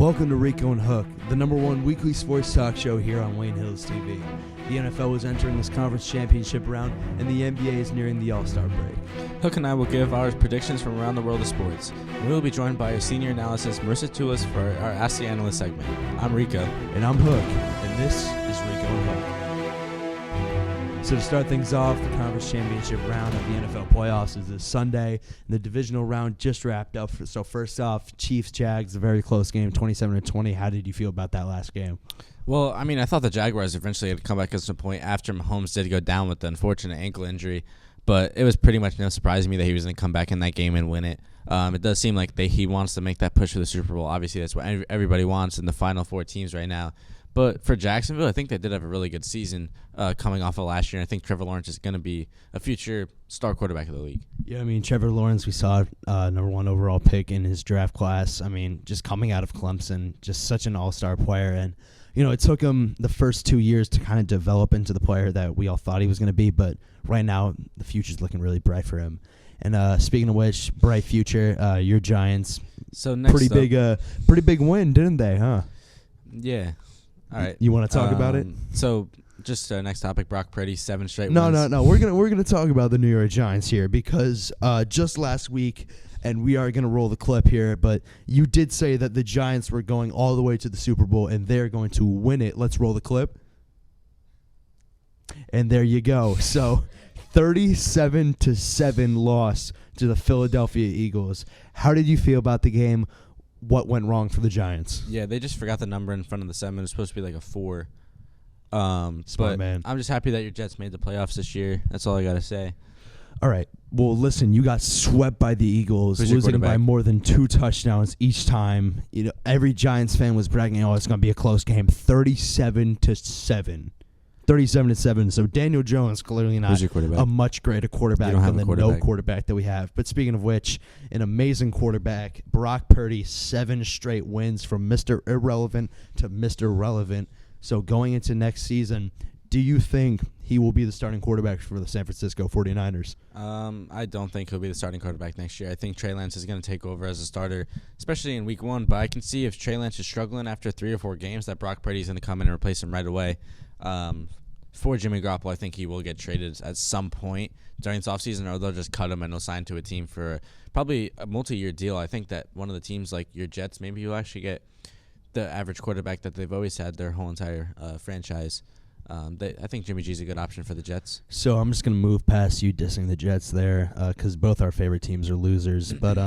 Welcome to Rico and Hook, the #1 weekly sports talk show here on Wayne Hills TV. The NFL is entering this conference championship round, and the NBA is nearing the All-Star break. Hook and I will give our predictions from around the world of sports. We will be joined by our senior analyst, MArisa Toulas, for our Ask the Analyst segment. I'm Rico. And I'm Hook, and this is Rico and Hook. So to start things off, the conference championship round of the NFL playoffs is this Sunday, and the divisional round just wrapped up. So first off, Chiefs-Jags, a very close game, 27-20. How did you feel about that last game? Well, I thought the Jaguars eventually had to come back at some point after Mahomes did go down with the unfortunate ankle injury, but it was pretty much no surprise to me that he was going to come back in that game and win it. It does seem like he wants to make that push for the Super Bowl. Obviously, that's what everybody wants in the final four teams right now. But for Jacksonville, I think they did have a really good season coming off of last year. And I think Trevor Lawrence is going to be a future star quarterback of the league. Yeah, Trevor Lawrence, we saw #1 overall pick in his draft class. Just coming out of Clemson, just such an all-star player. And, it took him the first 2 years to kind of develop into the player that we all thought he was going to be. But right now, the future's looking really bright for him. And speaking of which, bright future, your Giants, so next pretty big win, didn't they, huh? Yeah. All right. You want to talk about it? So, just next topic, Brock Purdy, 7 straight wins. No. We're gonna talk about the New York Giants here because just last week, and we are gonna roll the clip here, but you did say that the Giants were going all the way to the Super Bowl and they're going to win it. Let's roll the clip. And there you go. So, 37-7 loss to the Philadelphia Eagles. How did you feel about the game? What went wrong for the Giants? Yeah, they just forgot the number in front of the 7. It's supposed to be like a 4. Smart man. I'm just happy that your Jets made the playoffs this year. That's all I got to say. All right. Well, listen, you got swept by the Eagles, losing by more than 2 touchdowns each time. Every Giants fan was bragging, it's going to be a close game. 37-7. 37-7. So Daniel Jones clearly not a much greater quarterback than the no quarterback that we have. But speaking of which, an amazing quarterback, Brock Purdy, 7 straight wins from Mr. Irrelevant to Mr. Relevant. So going into next season, do you think he will be the starting quarterback for the San Francisco 49ers? I don't think he'll be the starting quarterback next year. I think Trey Lance is going to take over as a starter, especially in week 1. But I can see if Trey Lance is struggling after 3 or 4 games that Brock Purdy is going to come in and replace him right away. For Jimmy Garoppolo, I think he will get traded at some point during this offseason, or they'll just cut him and he'll sign to a team for probably a multi-year deal. I think that one of the teams like your Jets, maybe you'll actually get the average quarterback that they've always had their whole entire franchise. I think Jimmy G's a good option for the Jets. So I'm just going to move past you dissing the Jets there because both our favorite teams are losers. But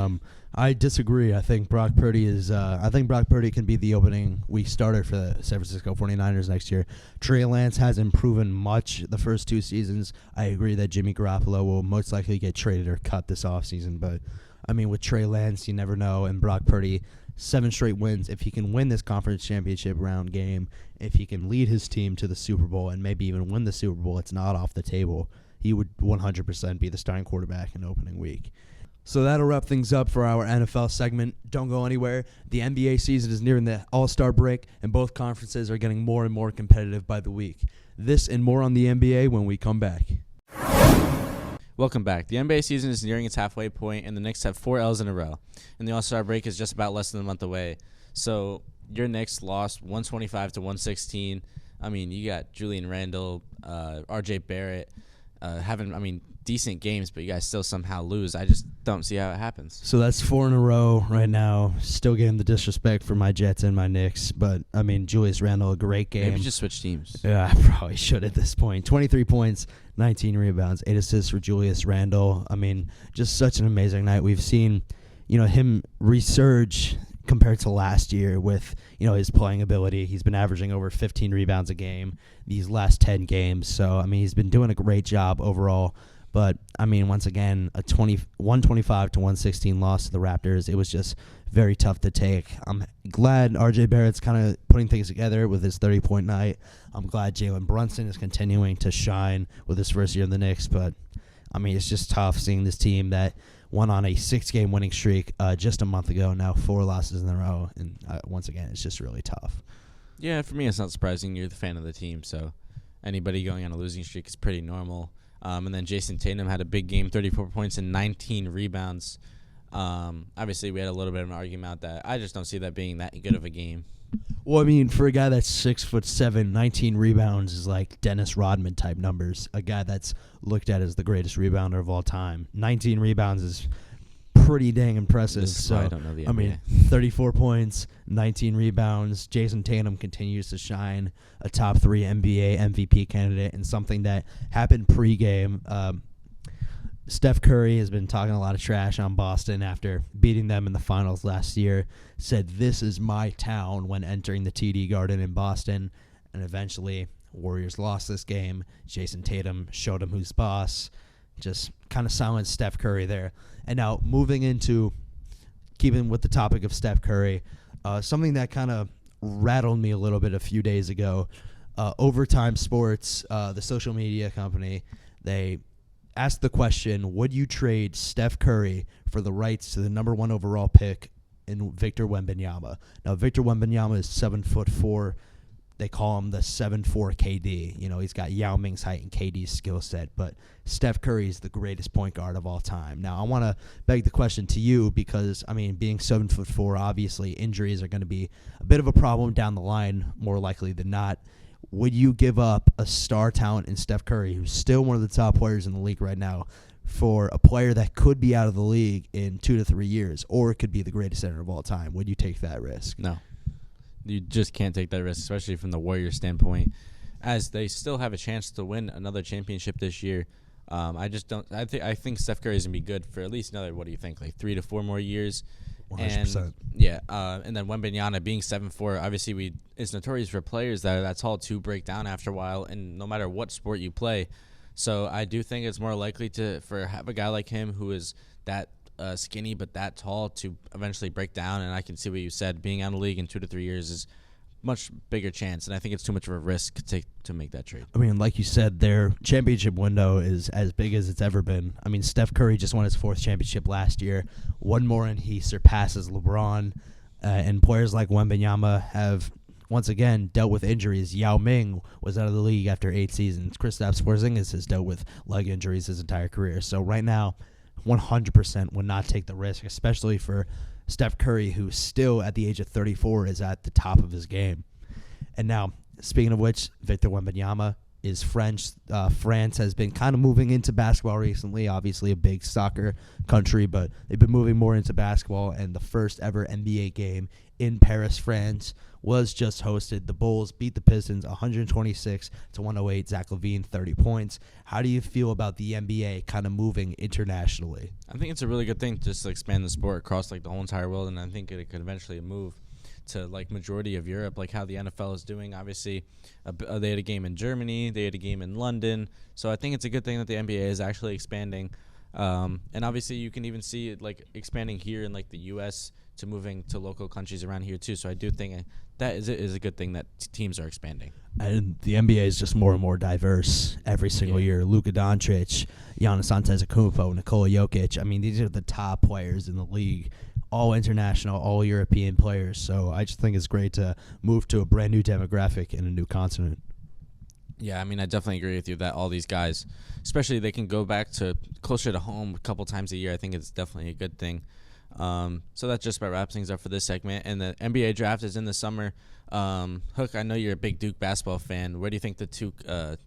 I disagree. I think Brock Purdy can be the opening week starter for the San Francisco 49ers next year. Trey Lance hasn't proven much the first 2 seasons. I agree that Jimmy Garoppolo will most likely get traded or cut this offseason. But, with Trey Lance, you never know. And Brock Purdy, 7 straight wins. If he can win this conference championship round game, if he can lead his team to the Super Bowl and maybe even win the Super Bowl, it's not off the table. He would 100% be the starting quarterback in opening week. So that'll wrap things up for our NFL segment. Don't go anywhere. The NBA season is nearing the All-Star break, and both conferences are getting more and more competitive by the week. This and more on the NBA when we come back. Welcome back. The NBA season is nearing its halfway point, and the Knicks have 4 L's in a row. And the All-Star break is just about less than a month away. So your Knicks lost 125-116. You got Julian Randle, R.J. Barrett having, decent games, but you guys still somehow lose. I just don't see how it happens. So that's 4 in a row right now. Still getting the disrespect for my Jets and my Knicks. But, Julius Randle, a great game. Maybe just switch teams. Yeah, I probably should at this point. 23 points, 19 rebounds, 8 assists for Julius Randle. Just such an amazing night. We've seen, him resurge compared to last year with, his playing ability. He's been averaging over 15 rebounds a game these last 10 games. So, he's been doing a great job overall. But, once again, a 125-116 loss to the Raptors. It was just very tough to take. I'm glad R.J. Barrett's kind of putting things together with his 30-point night. I'm glad Jalen Brunson is continuing to shine with his first year in the Knicks. But, it's just tough seeing this team that went on a 6-game winning streak just a month ago. Now 4 losses in a row. And, once again, it's just really tough. Yeah, for me, it's not surprising. You're the fan of the team, so anybody going on a losing streak is pretty normal. And then Jason Tatum had a big game, 34 points and 19 rebounds. Obviously, we had a little bit of an argument about that. I just don't see that being that good of a game. Well, I mean, for a guy that's 6'7", 19 rebounds is like Dennis Rodman type numbers. A guy that's looked at as the greatest rebounder of all time. 19 rebounds is pretty dang impressive. This is so why I don't know the NBA. I mean, 34 points, 19 rebounds. Jason Tatum continues to shine, a top 3 NBA MVP candidate, and something that happened pregame. Steph Curry has been talking a lot of trash on Boston after beating them in the finals last year. Said, "This is my town," when entering the TD Garden in Boston. And eventually, Warriors lost this game. Jason Tatum showed him who's boss. Just kind of silenced Steph Curry there. And now moving into keeping with the topic of Steph Curry, something that kind of rattled me a little bit a few days ago. Overtime Sports, the social media company, they asked the question, would you trade Steph Curry for the rights to the number 1 overall pick in Victor Wembanyama? Now, Victor Wembanyama is 7'4". They call him the 7'4" KD. You know, he's got Yao Ming's height and KD's skill set, but Steph Curry is the greatest point guard of all time. Now, I want to beg the question to you because, I mean, being 7'4", obviously injuries are going to be a bit of a problem down the line, more likely than not. Would you give up a star talent in Steph Curry, who's still one of the top players in the league right now, for a player that could be out of the league in 2 to 3 years, or it could be the greatest center of all time? Would you take that risk? No. You just can't take that risk, especially from the Warriors' standpoint, as they still have a chance to win another championship this year. I just don't. I think Steph Curry is gonna be good for at least another. What do you think? Like 3 to 4 more years. 100%. And yeah, and then Wembanyama being 7'4", obviously it's notorious for players that are that tall to break down after a while, and no matter what sport you play. So I do think it's more likely for have a guy like him who is that skinny but that tall to eventually break down. And I can see what you said, being out of the league in 2 to 3 years is much bigger chance, and I think it's too much of a risk to make that trade. I mean, like you said, their championship window is as big as it's ever been. I mean, Steph Curry just won his 4th championship last year. One more and he surpasses LeBron. And players like Wembanyama have, once again, dealt with injuries. Yao Ming was out of the league after 8 seasons. Kristaps Porzingis has dealt with leg injuries his entire career. So right now, 100% would not take the risk, especially for Steph Curry, who still at the age of 34 is at the top of his game. And now, speaking of which, Victor Wembanyama is French. France has been kind of moving into basketball recently, obviously a big soccer country, but they've been moving more into basketball, and the first ever NBA game in Paris, France was just hosted. The Bulls beat the Pistons 126-108. Zach LaVine, 30 points. How do you feel about the NBA kind of moving internationally? I think it's a really good thing just to expand the sport across like the whole entire world, and I think it could eventually move to like majority of Europe, like how the NFL is doing. Obviously, they had a game in Germany, they had a game in London, so I think it's a good thing that the NBA is actually expanding. And obviously, you can even see it like expanding here in like the U.S. to moving to local countries around here too. So I do think that is a good thing that teams are expanding. And the NBA is just more and more diverse every single year. Luka Doncic, Giannis Antetokounmpo, Nikola Jokic. I mean, these are the top players in the league. All international, all European players. So I just think it's great to move to a brand new demographic in a new continent. Yeah, I mean, I definitely agree with you that all these guys, especially they can go back to closer to home a couple times a year. I think it's definitely a good thing. So that just about wraps things up for this segment. And the NBA draft is in the summer. Hook, I know you're a big Duke basketball fan. Where do you think the two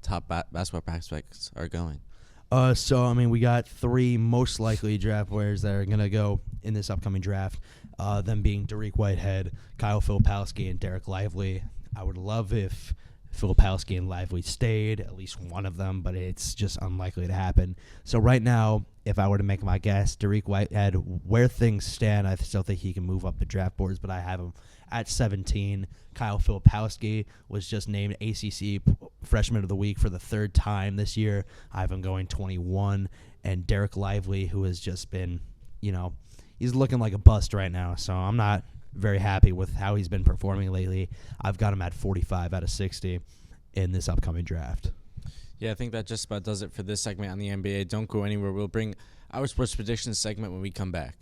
top basketball prospects are going? So, I mean, we got 3 most likely draft players that are going to go in this upcoming draft, them being Dariq Whitehead, Kyle Filipowski, and Derek Lively. I would love if Filipowski and Lively stayed, at least one of them, but it's just unlikely to happen. So right now, if I were to make my guess, Dariq Whitehead, where things stand, I still think he can move up the draft boards, but I have him at 17. Kyle Filipowski was just named ACC Freshman of the Week for the 3rd time this year. I have him going 21. And Derek Lively, who has just been, he's looking like a bust right now, so I'm not very happy with how he's been performing lately. I've got him at 45 out of 60 in this upcoming draft. Yeah, I think that just about does it for this segment on the NBA. Don't go anywhere. We'll bring our sports predictions segment when we come back.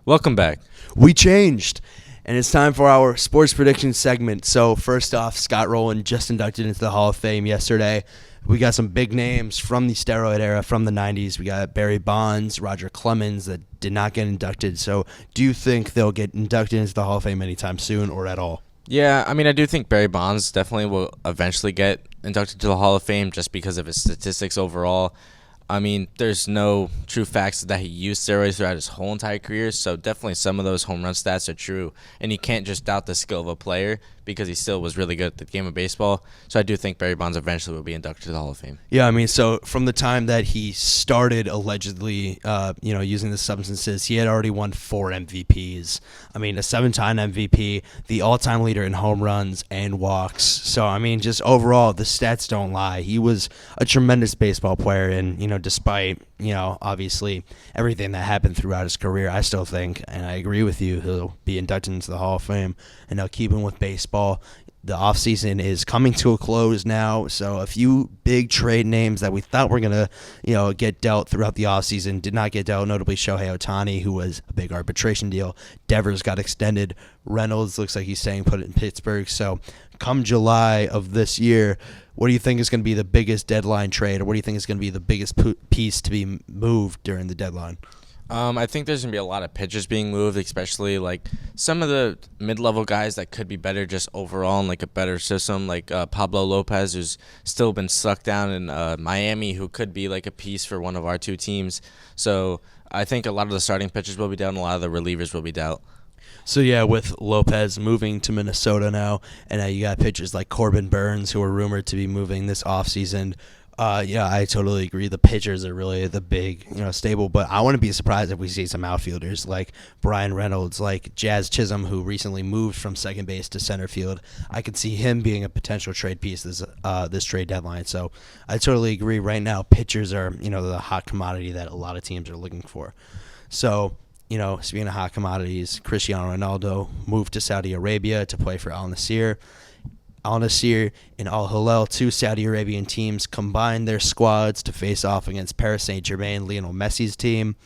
Welcome back. We changed, and it's time for our sports prediction segment. So first off, Scott Rowland just inducted into the Hall of Fame yesterday. we got some big names from the steroid era, from the 90s. We got Barry Bonds, Roger Clemens that did not get inducted. So do you think they'll get inducted into the Hall of Fame anytime soon or at all? Yeah, I mean, I do think Barry Bonds definitely will eventually get inducted to the Hall of Fame just because of his statistics overall. I mean, there's no true facts that he used steroids throughout his whole entire career, so definitely some of those home run stats are true. And you can't just doubt the skill of a player because he still was really good at the game of baseball. So I do think Barry Bonds eventually will be inducted to the Hall of Fame. Yeah, I mean, so from the time that he started allegedly, using the substances, he had already won 4 MVPs. I mean, a 7-time MVP, the all-time leader in home runs and walks. So, I mean, just overall, the stats don't lie. He was a tremendous baseball player, and, despite, obviously everything that happened throughout his career, I still think, and I agree with you, he'll be inducted into the Hall of Fame. And now keeping with baseball, the offseason is coming to a close now, so a few big trade names that we thought were going to, get dealt throughout the offseason did not get dealt, notably Shohei Ohtani, who was a big arbitration deal. Devers got extended. Reynolds looks like he's staying put in Pittsburgh. So come July of this year, what do you think is going to be the biggest deadline trade, or what do you think is going to be the biggest piece to be moved during the deadline? I think there's going to be a lot of pitchers being moved, especially like some of the mid-level guys that could be better just overall in like a better system, like Pablo Lopez, who's still been stuck down in Miami, who could be like a piece for one of our 2 teams. So I think a lot of the starting pitchers will be down, a lot of the relievers will be down. So, yeah, with Lopez moving to Minnesota now, and now you got pitchers like Corbin Burns, who are rumored to be moving this offseason. Yeah, I totally agree. The pitchers are really the big, stable. But I wouldn't be surprised if we see some outfielders like Brian Reynolds, like Jazz Chisholm, who recently moved from second base to center field. I could see him being a potential trade piece this trade deadline. So I totally agree. Right now, pitchers are, the hot commodity that a lot of teams are looking for. So, speaking of hot commodities, Cristiano Ronaldo moved to Saudi Arabia to play for Al Nassr. Al Nassr and Al Hilal, 2 Saudi Arabian teams, combined their squads to face off against Paris Saint-Germain, Lionel Messi's team.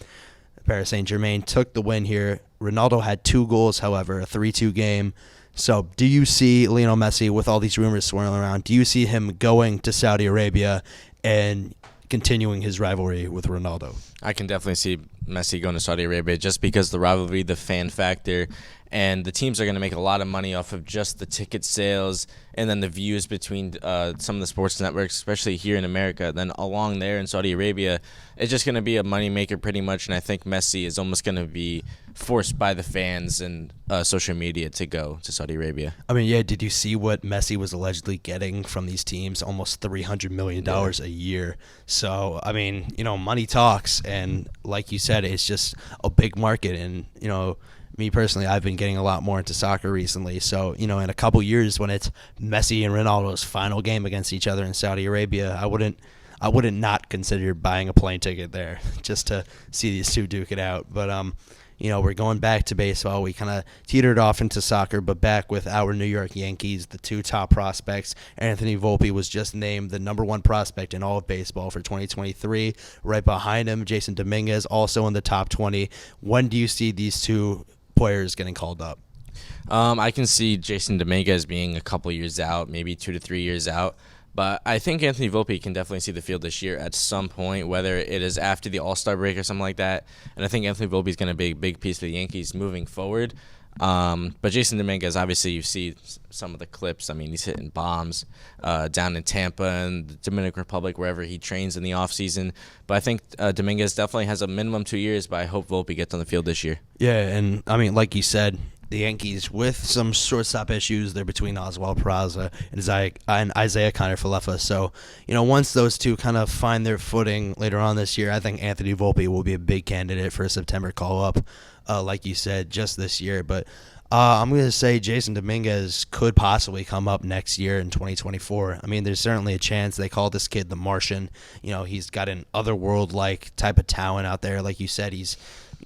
Paris Saint-Germain took the win here. Ronaldo had 2 goals, however, a 3-2 game. So do you see Lionel Messi, with all these rumors swirling around, do you see him going to Saudi Arabia and continuing his rivalry with Ronaldo? I can definitely see Messi going to Saudi Arabia just because the rivalry, the fan factor, and the teams are going to make a lot of money off of just the ticket sales and then the views between some of the sports networks, especially here in America. Then along there in Saudi Arabia, it's just going to be a moneymaker pretty much, and I think Messi is almost going to be forced by the fans and social media to go to Saudi Arabia. I mean, yeah, did you see what Messi was allegedly getting from these teams? Almost $300 million a year. So, I mean, money talks, and like you said, it's just a big market, and, me personally, I've been getting a lot more into soccer recently. So, in a couple years when it's Messi and Ronaldo's final game against each other in Saudi Arabia, I wouldn't not consider buying a plane ticket there just to see these 2 duke it out. But, we're going back to baseball. We kind of teetered off into soccer, but back with our New York Yankees, the 2 top prospects. Anthony Volpe was just named the number 1 prospect in all of baseball for 2023. Right behind him, Jason Dominguez, also in the top 20. When do you see these 2 players getting called up? I can see Jason Dominguez being a couple years out, maybe 2 to 3 years out. But I think Anthony Volpe can definitely see the field this year at some point, whether it is after the All-Star break or something like that. And I think Anthony Volpe is going to be a big piece for the Yankees moving forward. But Jason Dominguez, obviously, you see some of the clips. I mean, he's hitting bombs down in Tampa and the Dominican Republic, wherever he trains in the offseason. But I think Dominguez definitely has a minimum 2 years, but I hope Volpe gets on the field this year. Yeah, and, I mean, like you said, the Yankees, with some shortstop issues, they're between Oswald Peraza and Isaiah Kiner-Falefa. So, once those 2 kind of find their footing later on this year, I think Anthony Volpe will be a big candidate for a September call-up, like you said, just this year. But I'm going to say Jason Dominguez could possibly come up next year in 2024. I mean, there's certainly a chance. They call this kid the Martian. He's got an otherworld-like type of talent out there. Like you said, he's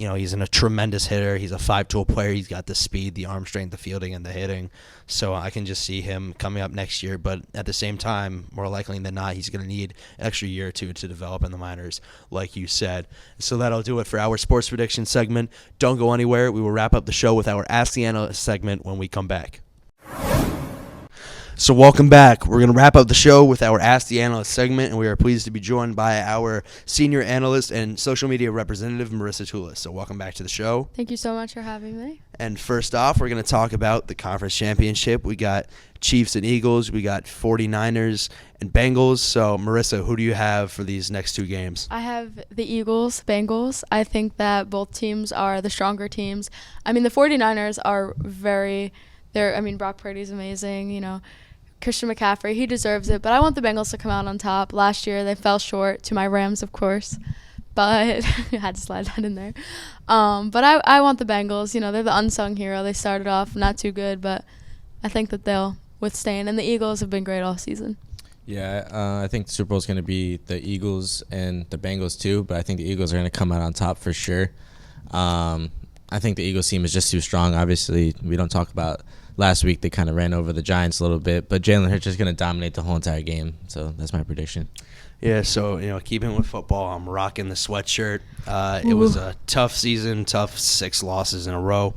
a tremendous hitter. He's a 5-tool player. He's got the speed, the arm strength, the fielding, and the hitting. So I can just see him coming up next year. But at the same time, more likely than not, he's going to need an extra year or 2 to develop in the minors, like you said. So that'll do it for our sports prediction segment. Don't go anywhere. We will wrap up the show with our Ask the Analyst segment when we come back. So welcome back. We're going to wrap up the show with our Ask the Analyst segment, and we are pleased to be joined by our senior analyst and social media representative, MArisa Toulas. So welcome back to the show. Thank you so much for having me. And first off, we're going to talk about the conference championship. We got Chiefs and Eagles. We got 49ers and Bengals. So, MArisa, who do you have for these next two games? I have the Eagles, Bengals. I think that both teams are the stronger teams. I mean, the 49ers are Brock Purdy's amazing, Christian McCaffrey, he deserves it, but I want the Bengals to come out on top. Last year, they fell short to my Rams, of course, but I had to slide that in there. But I want the Bengals. They're the unsung hero. They started off not too good, but I think that they'll withstand, and the Eagles have been great all season. Yeah, I think the Super Bowl is going to be the Eagles and the Bengals too, but I think the Eagles are going to come out on top for sure. I think the Eagles team is just too strong. Obviously, we don't talk about last week. They kind of ran over the Giants a little bit, but Jalen Hurts is going to dominate the whole entire game, so that's my prediction. Yeah, so, keeping with football, I'm rocking the sweatshirt. It was a tough season, tough 6 losses in a row.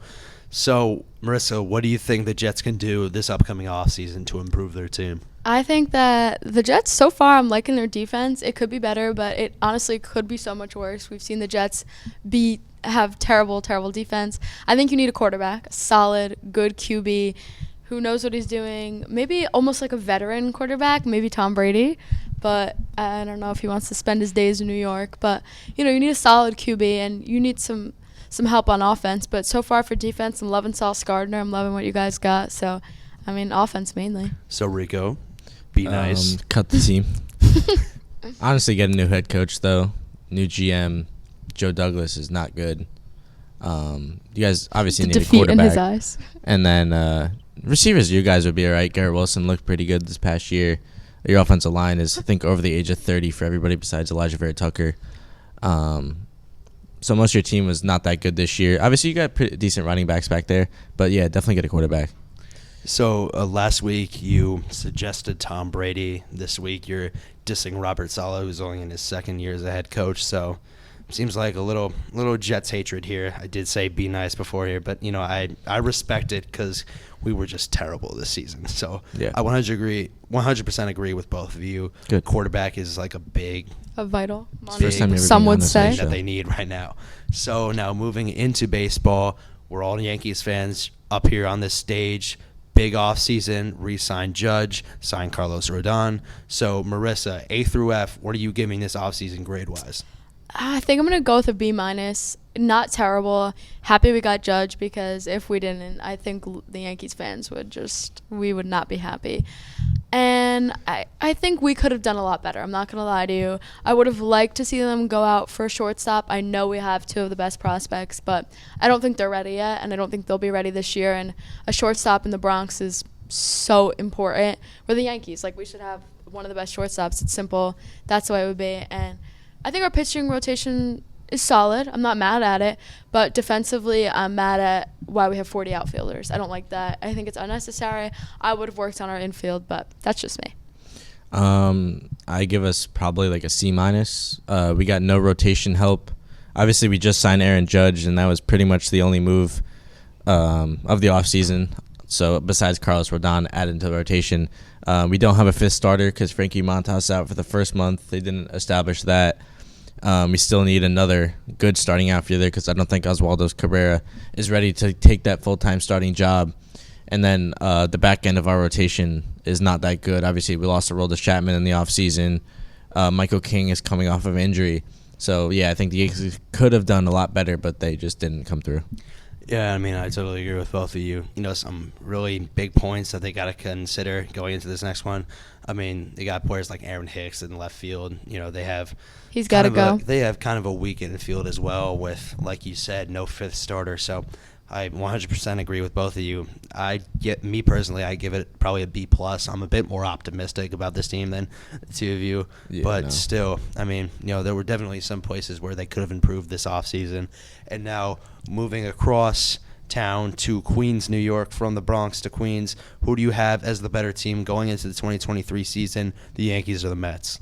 So, MArisa, what do you think the Jets can do this upcoming offseason to improve their team? I think that the Jets, so far, I'm liking their defense. It could be better, but it honestly could be so much worse. We've seen the Jets have terrible, terrible defense. I think you need a quarterback, a solid, good QB who knows what he's doing. Maybe almost like a veteran quarterback, maybe Tom Brady. But I don't know if he wants to spend his days in New York. But, you need a solid QB, and you need some help on offense. But so far for defense, I'm loving Sauce Gardner. I'm loving what you guys got. So, offense mainly. So, Rico, be nice. Cut the team. Honestly, get a new head coach, though. New GM. Joe Douglas is not good. You guys obviously need a quarterback. In his eyes. And then receivers, you guys would be all right. Garrett Wilson looked pretty good this past year. Your offensive line is, I think, over the age of 30 for everybody besides Elijah Vera Tucker. So most of your team was not that good this year. Obviously, you got pretty decent running backs back there. But, yeah, definitely get a quarterback. So last week you suggested Tom Brady. This week you're dissing Robert Saleh, who's only in his second year as a head coach. So seems like a little Jets hatred here. I did say be nice before here, but I respect it because we were just terrible this season. So yeah. I 100% agree with both of you. Good. Quarterback is like a vital. Some would say that they need right now. So now moving into baseball, we're all Yankees fans up here on this stage. Big offseason, re-sign Judge, sign Carlos Rodon. So MArisa, A through F, what are you giving this offseason grade-wise? I think I'm going to go with a B-. Not terrible. Happy we got Judge, because if we didn't, I think the Yankees fans we would not be happy. And I think we could have done a lot better. I'm not going to lie to you. I would have liked to see them go out for a shortstop. I know we have 2 of the best prospects, but I don't think they're ready yet, and I don't think they'll be ready this year. And a shortstop in the Bronx is so important. We're the Yankees. We should have one of the best shortstops. It's simple. That's the way it would be. And I think our pitching rotation is solid. I'm not mad at it, but defensively, I'm mad at why we have 40 outfielders. I don't like that. I think it's unnecessary. I would have worked on our infield, but that's just me. I give us probably a C-. We got no rotation help. Obviously, we just signed Aaron Judge, and that was pretty much the only move of the offseason. So besides Carlos Rodon added to the rotation, we don't have a 5th starter because Frankie Montas out for the first month. They didn't establish that. We still need another good starting outfielder because I don't think Oswaldo Cabrera is ready to take that full-time starting job. And then the back end of our rotation is not that good. Obviously, we lost Aroldis Chapman in the offseason. Michael King is coming off of injury. So, yeah, I think the Yankees could have done a lot better, but they just didn't come through. Yeah, I totally agree with both of you. Some really big points that they got to consider going into this next one. They got players like Aaron Hicks in left field. They have he's got to go. They have kind of a weak infield as well with, like you said, no 5th starter. So I 100% agree with both of you. Me personally, I give it probably a B+. I'm a bit more optimistic about this team than the 2 of you. Yeah, but still, there were definitely some places where they could have improved this offseason. And now moving across town to Queens, New York, from the Bronx to Queens, who do you have as the better team going into the 2023 season, the Yankees or the Mets?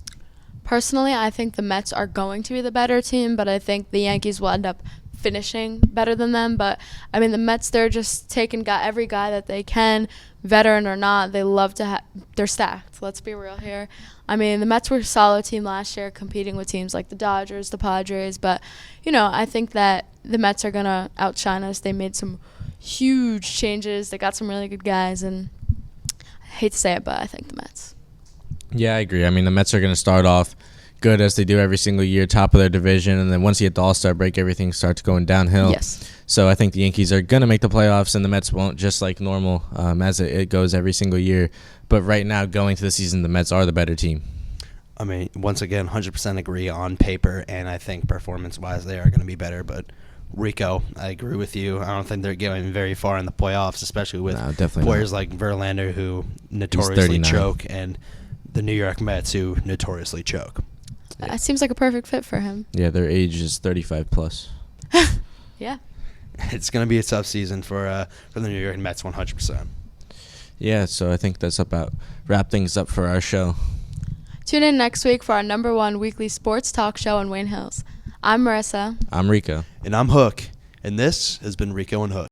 Personally, I think the Mets are going to be the better team, but I think the Yankees will end up finishing better than them. But, I mean, the Mets, they're just taking every guy that they can, veteran or not. They love to they're stacked. Let's be real here. I mean, the Mets were a solid team last year, competing with teams like the Dodgers, the Padres. But, I think that the Mets are going to outshine us. They made some huge changes. They got some really good guys. And I hate to say it, but I think the Mets. Yeah, I agree. I mean, the Mets are going to start off good as they do every single year, top of their division, and then once you hit the All-Star break, everything starts going downhill. Yes. So I think the Yankees are going to make the playoffs, and the Mets won't, just like normal, as it goes every single year. But right now, going to the season, the Mets are the better team. I mean, once again, 100% agree on paper, and I think performance-wise they are going to be better. But Rico, I agree with you. I don't think they're going very far in the playoffs, especially with players like Verlander, who notoriously choke, and the New York Mets, who notoriously choke. It seems like a perfect fit for him. Yeah, their age is 35 plus. Yeah. It's going to be a tough season for the New York Mets, 100%. Yeah, so I think that's about wrap things up for our show. Tune in next week for our #1 weekly sports talk show in Wayne Hills. I'm MArisa. I'm Rico. And I'm Hook. And this has been Rico and Hook.